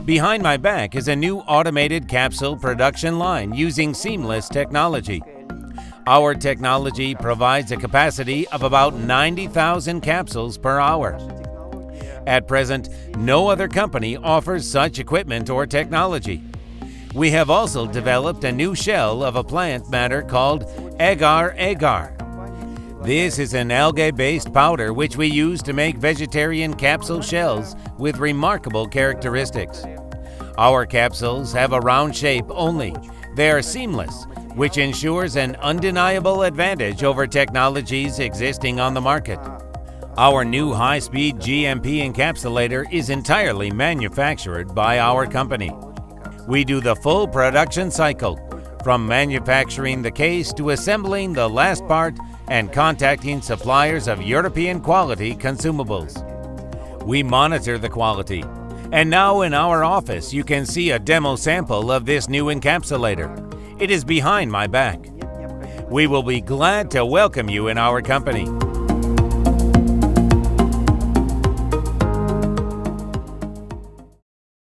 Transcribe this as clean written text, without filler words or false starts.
Behind my back is a new automated capsule production line using seamless technology. Our technology provides a capacity of about 90,000 capsules per hour. At present, no other company offers such equipment or technology. We have also developed a new shell of a plant matter called agar-agar. This is an algae-based powder which we use to make vegetarian capsule shells with remarkable characteristics. Our capsules have a round shape only. They are seamless, which ensures an undeniable advantage over technologies existing on the market. Our new high-speed GMP encapsulator is entirely manufactured by our company. We do the full production cycle, from manufacturing the case to assembling the last part and contacting suppliers of European quality consumables. We monitor the quality, and now in our office you can see a demo sample of this new encapsulator. It is behind my back. We will be glad to welcome you in our company.